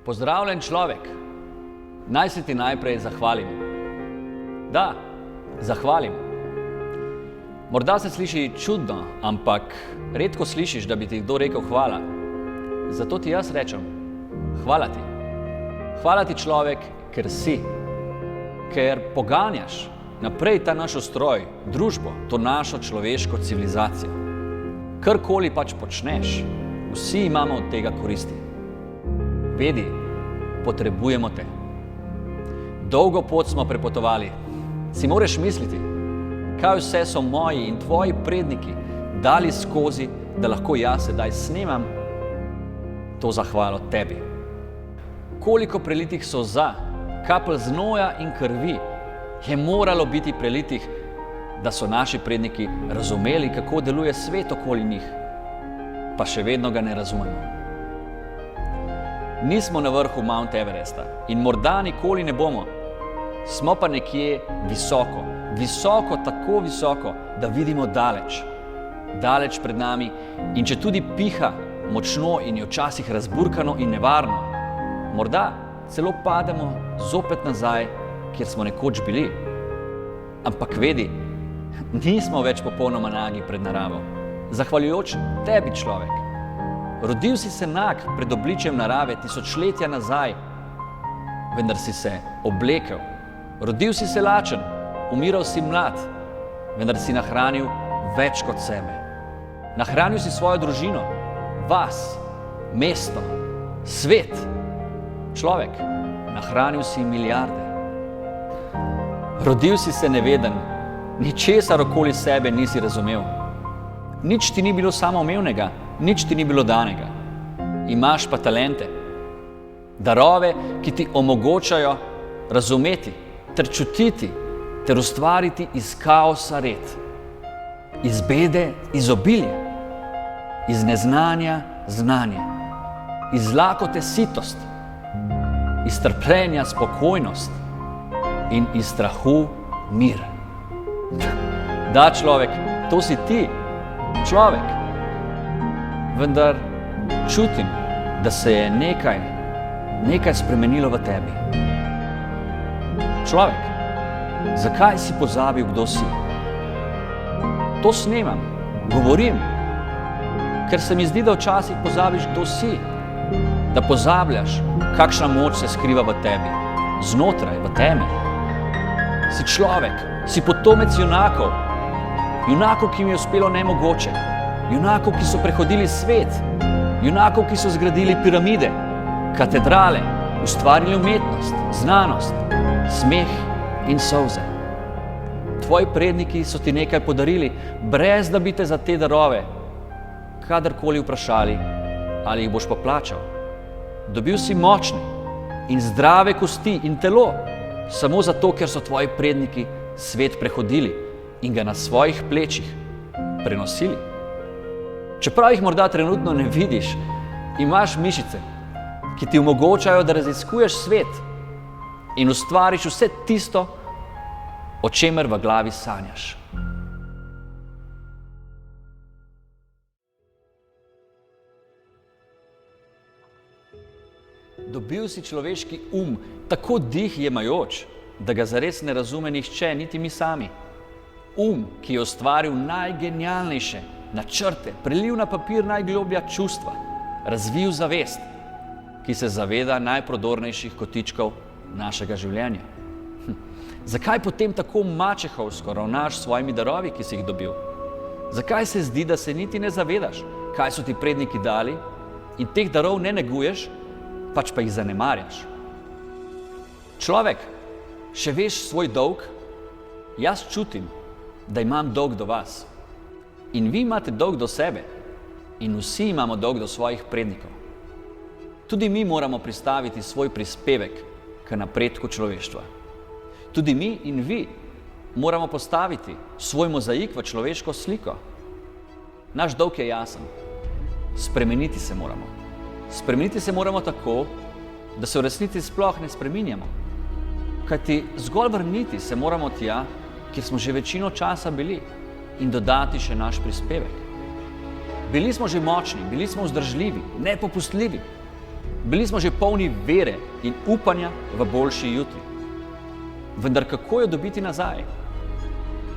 Pozdravljen človek, naj se ti najprej zahvalim. Da, zahvalim. Morda se sliši čudno, ampak redko slišiš, da bi ti kdo rekel hvala. Zato ti jaz rečem, hvala ti. Hvala ti človek, ker si, ker poganjaš naprej ta naš ustroj, družbo, to našo človeško civilizacijo. Karkoli pač počneš, vsi imamo od tega koristi. Vedi, potrebujemo te. Dolgo pot smo prepotovali. Si moraš misliti, kaj vse so moji in tvoji predniki dali skozi, da lahko jaz sedaj snemam to zahvalo tebi. Koliko prelitih solza, kapelj znoja in krvi je moralo biti prelitih, da so naši predniki razumeli, kako deluje svet okoli njih, pa še vedno ga ne razumemo. Nismo na vrhu Mount Everesta in morda nikoli ne bomo. Smo pa nekje visoko, visoko, tako visoko, da vidimo daleč. Daleč pred nami in če tudi piha močno in je včasih razburkano in nevarno, morda celo pademo zopet nazaj, kjer smo nekoč bili. Ampak vedi, nismo več popolnoma nagi pred naravo. Zahvaljujoč tebi, človek. Rodil si se nag pred obličjem narave tisočletja nazaj, vendar si se oblekel. Rodil si se lačen, umiral si mlad, vendar si nahranil več kot sebe. Nahranil si svojo družino, vas, mesto, svet. Človek, nahranil si milijarde. Rodil si se neveden, ničesar okoli sebe nisi razumel. Nič ti ni bilo samoumevnega, nič ti ni bilo danega. Imaš pa talente, darove, ki ti omogočajo razumeti ter čutiti ter ustvariti iz kaosa red, iz bede izobilje, iz neznanja znanje, iz lakote sitost, iz trpljenja spokojnost in iz strahu mir. Da, človek, to si ti, človek. Vendar čutim, da se je nekaj spremenilo v tebi. Človek, zakaj si pozabil, kdo si? To snemam, govorim, ker se mi zdi, da včasih pozabiš, kdo si. Da pozabljaš, kakšna moč se skriva v tebi, znotraj, v temi. Si človek, si potomec junakov, junakov, ki jim je uspelo nemogoče, junakov, ki so prehodili svet, junakov, ki so zgradili piramide, katedrale, ustvarili umetnost, znanost, smeh in solze. Tvoji predniki so ti nekaj podarili, brez da bi te za te darove kadarkoli vprašali, ali jih boš pa plačal. Dobil si močne in zdrave kosti in telo, samo zato, ker so tvoji predniki svet prehodili in ga na svojih plečih prenosili. Čeprav jih morda trenutno ne vidiš, imaš mišice, ki ti omogočajo, da raziskuješ svet in ustvariš vse tisto, o čemer v glavi sanjaš. Dobil si človeški tako dih jemajoč, da ga zares ne razume nihče, niti mi sami. Ki je ustvaril najgenialnejše načrte, prelil na papir najgloblja čustva, razvil zavest, ki se zaveda najprodornejših kotičkov našega življenja. Zakaj potem tako mačehovsko ravnaš s svojimi darovi, ki si jih dobil? Zakaj se zdi, da se niti ne zavedaš, kaj so ti predniki dali in teh darov ne neguješ, pač pa jih zanemarjaš? Človek, še veš svoj dolg? Jaz čutim, da imam dolg do vas. In vi imate dolg do sebe. In vsi imamo dolg do svojih prednikov. Tudi mi moramo pristaviti svoj prispevek k napredku človeštva. Tudi mi in vi moramo postaviti svoj mozaik v človeško sliko. Naš dolg je jasen. Spremeniti se moramo. Spremeniti se moramo tako, da se v resnici sploh ne spreminjamo. Kajti zgolj vrniti se moramo tja, kjer smo že večino časa bili, in dodati še naš prispevek. Bili smo že močni, bili smo vzdržljivi, nepopustljivi. Bili smo že polni vere in upanja v boljši jutri. Vendar kako jo dobiti nazaj?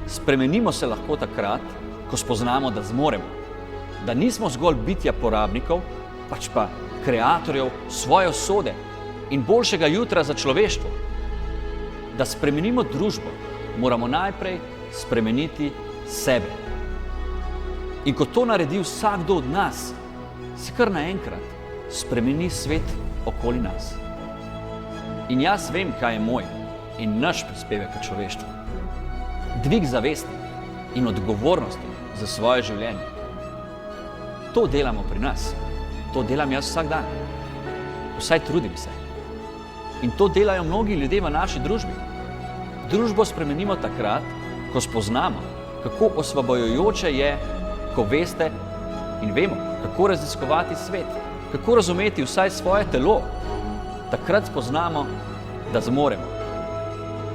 Spremenimo se lahko takrat, ko spoznamo, da zmoremo, da nismo zgolj bitja porabnikov, pač pa kreatorjev svoje usode in boljšega jutra za človeštvo. Da spremenimo družbo, moramo najprej spremeniti sebe. In ko to naredi vsakdo od nas, se kar naenkrat spremeni svet okoli nas. In jaz vem, kaj je moj in naš prispevek k človeštvu. Dvig zavesti in odgovornosti za svoje življenje. To delamo pri nas. To delam jaz vsak dan. Vsaj trudim se. In to delajo mnogi ljudje v naši družbi. Družbo spremenimo takrat, ko spoznamo, kako osvobojujoče je, ko veste in vemo, kako raziskovati svet, kako razumeti vsaj svoje telo. Takrat spoznamo, da zmoremo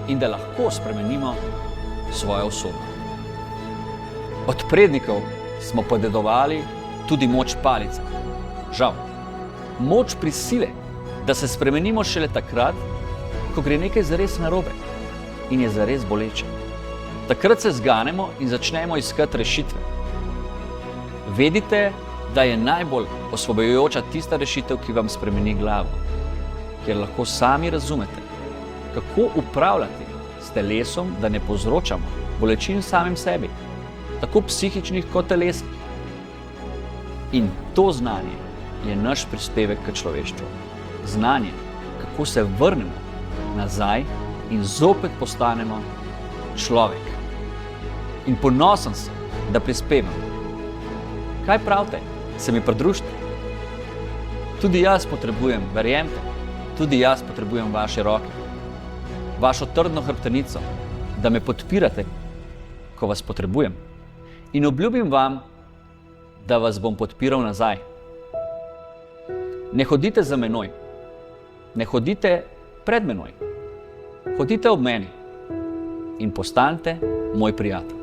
in da lahko spremenimo svojo usodo. Od prednikov smo podedovali tudi moč palice. Žal, moč prisile, da se spremenimo šele takrat, ko gre nekaj zares narobe in je zares boleče. Takrat se zganemo in začnemo iskati rešitve. Vedite, da je najbolj osvobojujoča tista rešitev, ki vam spremeni glavo, kjer lahko sami razumete, kako upravljati s telesom, da ne povzročamo bolečin samim sebi, tako psihičnih kot telesnih. In to znanje je naš prispevek k človeštvu. Znanje, kako se vrnemo nazaj in zopet postanemo človek. In ponosen sem, da prispevam. Kaj pravite? Se mi pridružite? Tudi jaz potrebujem, verjemite, tudi jaz potrebujem vaše roke, vašo trdno hrbtenico, da me podpirate, ko vas potrebujem. In obljubim vam, da vas bom podpiral nazaj. Ne hodite za menoj, ne hodite pred menoj, hodite ob meni in postanite moj prijatelj.